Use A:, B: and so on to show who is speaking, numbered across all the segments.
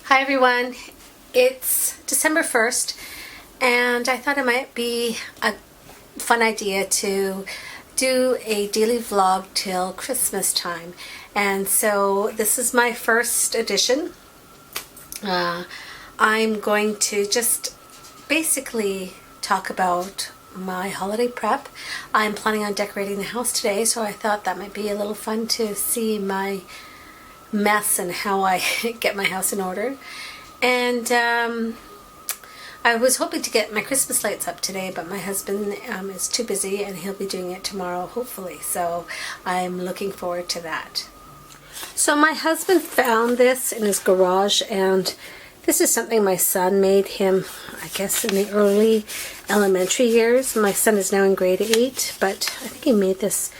A: Hi everyone, it's December 1st and I thought it might be a fun idea to do a daily vlog till Christmas time. And so this is my first edition. I'm going to just basically talk about my holiday prep. I'm planning on decorating the house today, so I thought that might be a little fun to see my mess and how I get my house in order. And I was hoping to get my Christmas lights up today, but my husband is too busy and he'll be doing it tomorrow, hopefully. So I'm looking forward to that. So my husband found this in his garage, and this is something my son made him, I guess, in the early elementary years. My son is now in grade 8, but I think he made this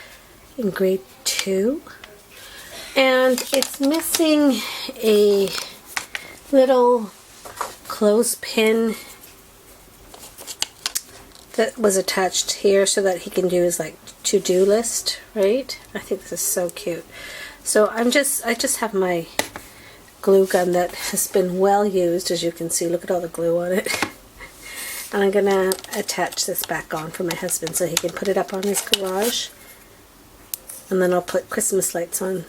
A: in grade 2. And it's missing a little clothespin that was attached here so that he can do his like to-do list, right? I think this is so cute. So I just have my glue gun that has been well used, as you can see. Look at all the glue on it. And I'm gonna attach this back on for my husband so he can put it up on his garage. And then I'll put Christmas lights on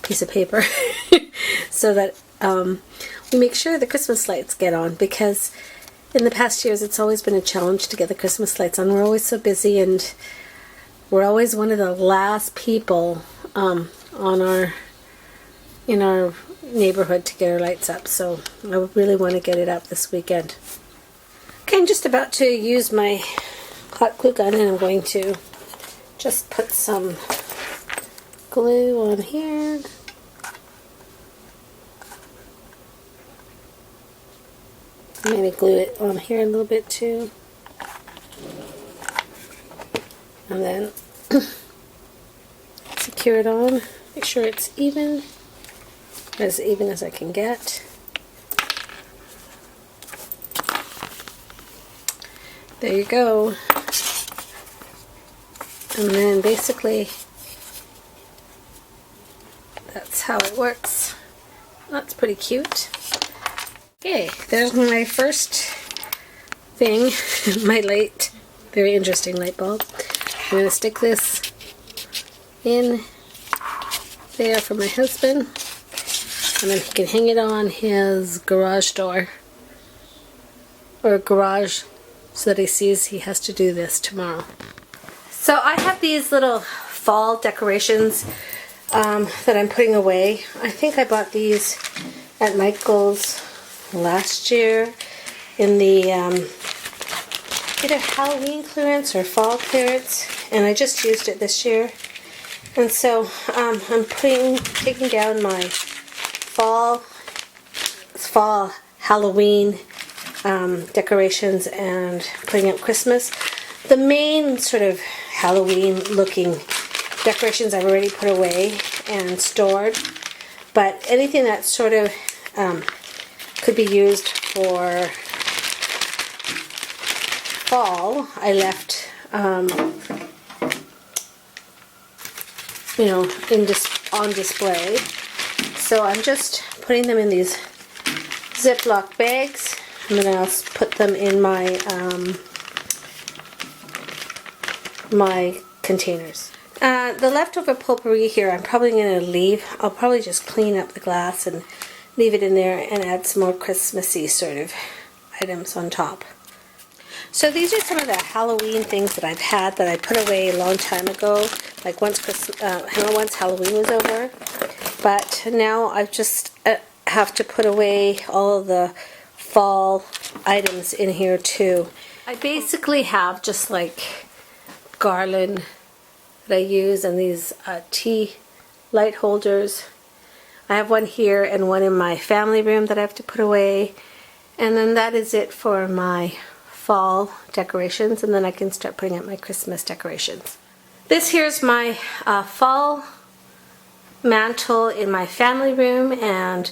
A: piece of paper so that we make sure the Christmas lights get on, because in the past years it's always been a challenge to get the Christmas lights on. We're always so busy and we're always one of the last people in our neighborhood to get our lights up, so I really want to get it up this weekend. Okay, I'm just about to use my hot glue gun and I'm going to just put some glue on here. Maybe glue it on here a little bit too. And then secure it on. Make sure it's even as I can get. There you go. And then basically that's how it works. That's pretty cute. Okay, there's my first thing, my very interesting light bulb. I'm going to stick this in there for my husband, and then he can hang it on his garage door, or garage, so that he sees he has to do this tomorrow. So I have these little fall decorations that I'm putting away. I think I bought these at Michael's last year in the either Halloween clearance or fall clearance, and I just used it this year. And so I'm taking down my fall Halloween decorations and putting up Christmas. The main sort of Halloween looking decorations I've already put away and stored, but anything that sort of could be used for fall, I left, on display. So I'm just putting them in these Ziploc bags, and then I'll put them in my my containers. The leftover potpourri here, I'm probably going to leave. I'll probably just clean up the glass and leave it in there and add some more Christmassy sort of items on top. So these are some of the Halloween things that I've had that I put away a long time ago, like once Halloween was over. But now I just have to put away all of the fall items in here too. I basically have just like garland that I use, and these tea light holders. I have one here and one in my family room that I have to put away, and then that is it for my fall decorations, and then I can start putting up my Christmas decorations. This here's my fall mantle in my family room, and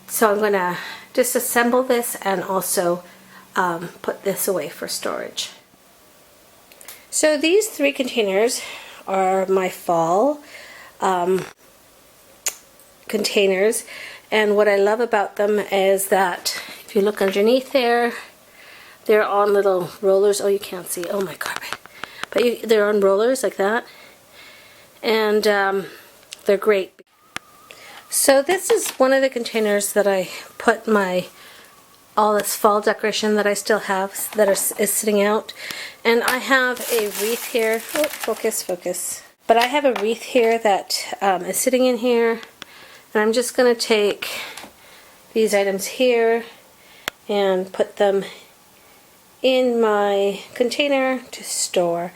A: so I'm going to disassemble this and also put this away for storage. So these 3 containers are my fall containers, And what I love about them is that if you look underneath there, they're on little rollers. Oh, you can't see. Oh, my carpet. But they're on rollers like that. And they're great. So this is one of the containers that I put all this fall decoration that I still have that is sitting out. And I have a wreath here. Oh, focus. But I have a wreath here that is sitting in here. And I'm just going to take these items here and put them in my container to store.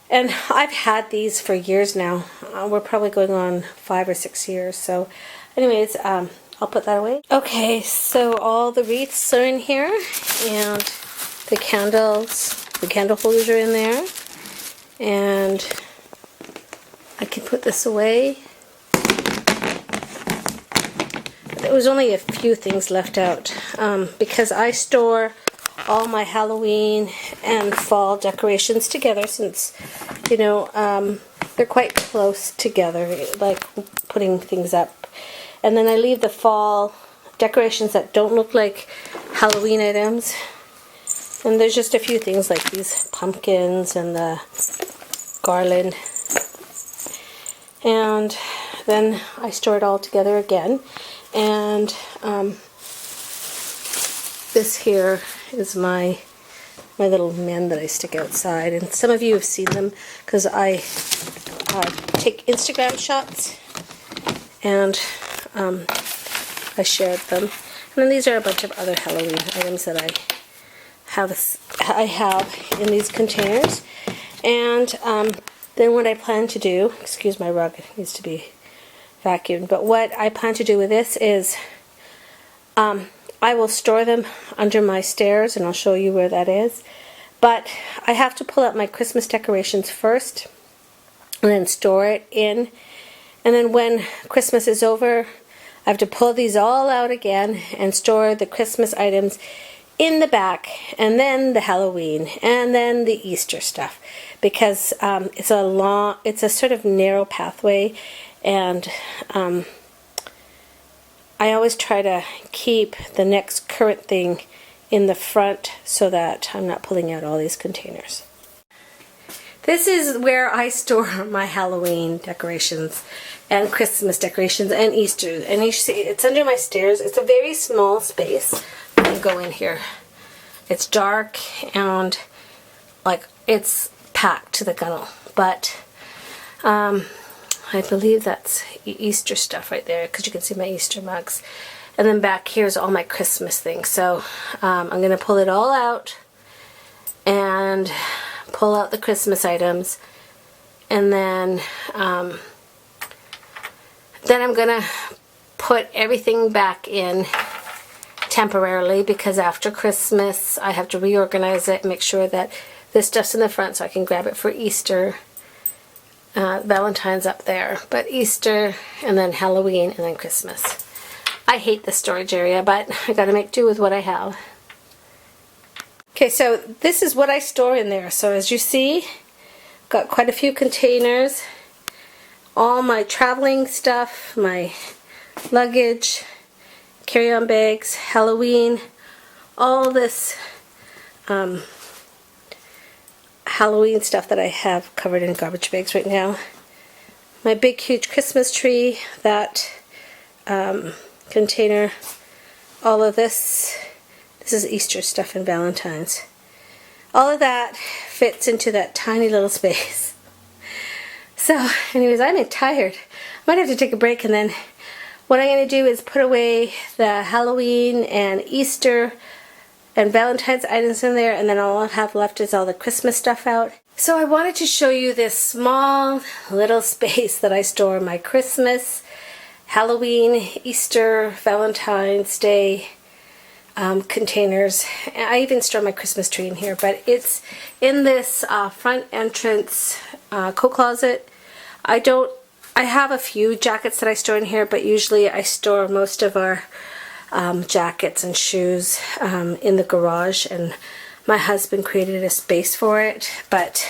A: And I've had these for years now. We're probably going on 5 or 6 years. So anyways, I'll put that away. Okay, so all the wreaths are in here, and the candle holders are in there. And I can put this away. There was only a few things left out because I store all my Halloween and fall decorations together, since, you know, they're quite close together, like putting things up. And then I leave the fall decorations that don't look like Halloween items. And there's just a few things like these pumpkins and the garland. And then I store it all together again. And this here is my little men that I stick outside. And some of you have seen them because I take Instagram shots, and I shared them. And then these are a bunch of other Halloween items that I have in these containers. And then what I plan to do, excuse my rug, it needs to be vacuumed, but what I plan to do with this is I will store them under my stairs, and I'll show you where that is. But I have to pull out my Christmas decorations first and then store it in. And then when Christmas is over, I have to pull these all out again and store the Christmas items in the back, and then the Halloween, and then the Easter stuff, because it's a sort of narrow pathway, and I always try to keep the next current thing in the front so that I'm not pulling out all these containers. This is where I store my Halloween decorations and Christmas decorations and Easter. And you see it's under my stairs. It's a very small space. I'm going to go in here. It's dark and like it's packed to the gunnel. But I believe that's Easter stuff right there, because you can see my Easter mugs. And then back here's all my Christmas things. So I'm going to pull it all out and pull out the Christmas items. And then I'm going to put everything back in temporarily, because after Christmas I have to reorganize it and make sure that this stuff's in the front so I can grab it for Easter. Valentine's up there, but Easter, and then Halloween, and then Christmas. I hate the storage area, but I gotta make do with what I have. Okay, so this is what I store in there. So as you see, got quite a few containers. All my traveling stuff, my luggage, carry-on bags, Halloween, all this Halloween stuff that I have covered in garbage bags right now. My big huge Christmas tree, that container, all of this is Easter stuff and Valentine's. All of that fits into that tiny little space. So anyways, I'm tired. I might have to take a break, and then what I'm going to do is put away the Halloween and Easter and Valentine's items in there, and then all I'll have left is all the Christmas stuff out. So I wanted to show you this small little space that I store my Christmas, Halloween, Easter, Valentine's Day containers. I even store my Christmas tree in here, but it's in this front entrance coat closet. I have a few jackets that I store in here, but usually I store most of our jackets and shoes in the garage, and my husband created a space for it, but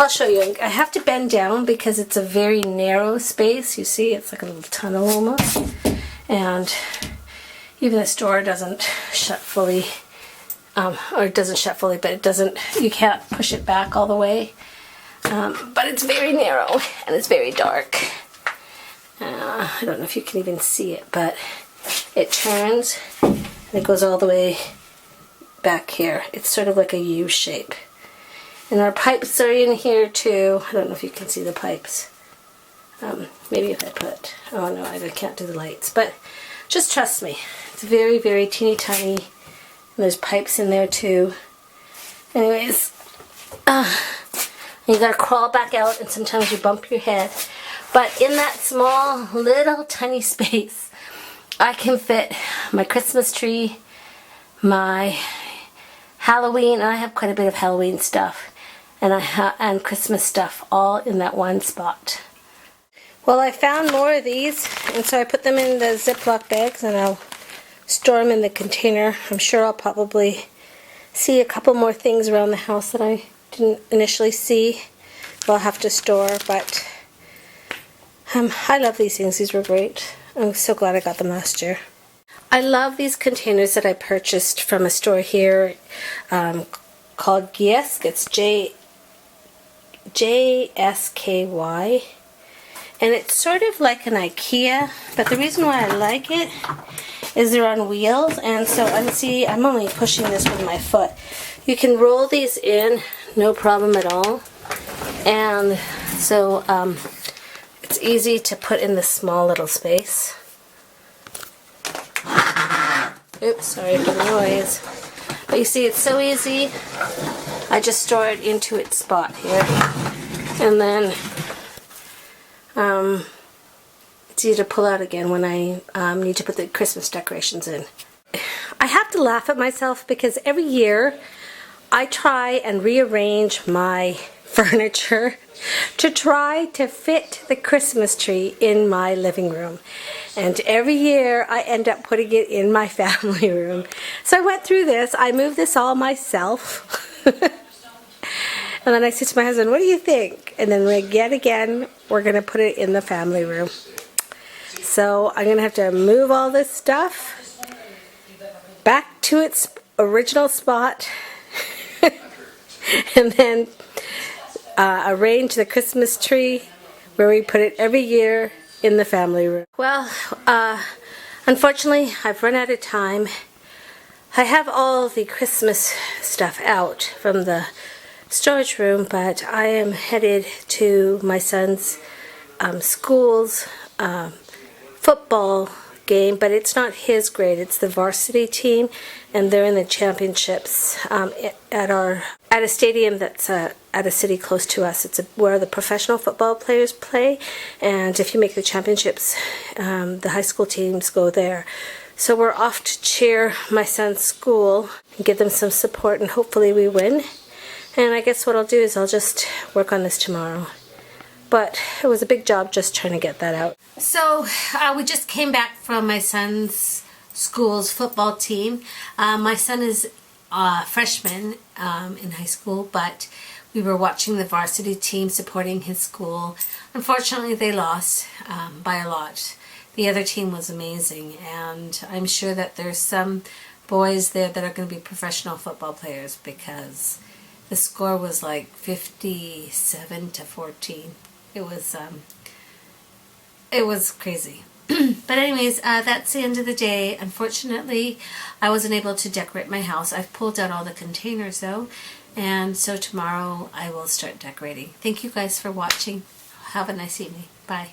A: I'll show you. I have to bend down because it's a very narrow space. You see, it's like a little tunnel almost, and even the store doesn't shut fully, or it doesn't shut fully, but it doesn't, you can't push it back all the way. But it's very narrow and it's very dark. I don't know if you can even see it, but it turns and it goes all the way back here. It's sort of like a U shape. And our pipes are in here too. I don't know if you can see the pipes. Maybe if I put, oh no, I can't do the lights, but just trust me. It's very, very teeny tiny. And there's pipes in there too. Anyways, you gotta crawl back out and sometimes you bump your head. But in that small, little tiny space, I can fit my Christmas tree, my Halloween, and I have quite a bit of Halloween stuff, and Christmas stuff all in that one spot. Well, I found more of these, and so I put them in the Ziploc bags, and I'll store them in the container. I'm sure I'll probably see a couple more things around the house that I didn't initially see. I'll have to store, but I love these things. These were great. I'm so glad I got them last year. I love these containers that I purchased from a store here called Giesk. It's J-S-K-Y. And it's sort of like an IKEA, but the reason why I like it is they're on wheels, and so I'm only pushing this with my foot. You can roll these in, no problem at all. And so it's easy to put in this small little space. Oops, sorry for the noise. But you see, it's so easy. I just store it into its spot here. And then it's easy to pull out again when I need to put the Christmas decorations in. I have to laugh at myself because every year I try and rearrange my furniture to try to fit the Christmas tree in my living room. And every year I end up putting it in my family room. So I went through this. I moved this all myself. And then I said to my husband, what do you think? And then yet again, we're going to put it in the family room. So I'm going to have to move all this stuff back to its original spot. And then arrange the Christmas tree where we put it every year in the family room. Well, unfortunately, I've run out of time. I have all the Christmas stuff out from the storage room, but I am headed to my son's school's football game, but it's not his grade, it's the varsity team, and they're in the championships at a stadium that's at a city close to us. It's where the professional football players play, and if you make the championships, the high school teams go there. So we're off to cheer my son's school and give them some support, and hopefully we win. And I guess what I'll do is I'll just work on this tomorrow. But it was a big job just trying to get that out. So we just came back from my son's school's football team. My son is a freshman in high school, but we were watching the varsity team supporting his school. Unfortunately, they lost by a lot. The other team was amazing, and I'm sure that there's some boys there that are going to be professional football players because the score was like 57-14. It was crazy. But anyways, that's the end of the day. Unfortunately, I wasn't able to decorate my house. I've pulled out all the containers though, and so tomorrow I will start decorating. Thank you guys for watching. Have a nice evening. Bye.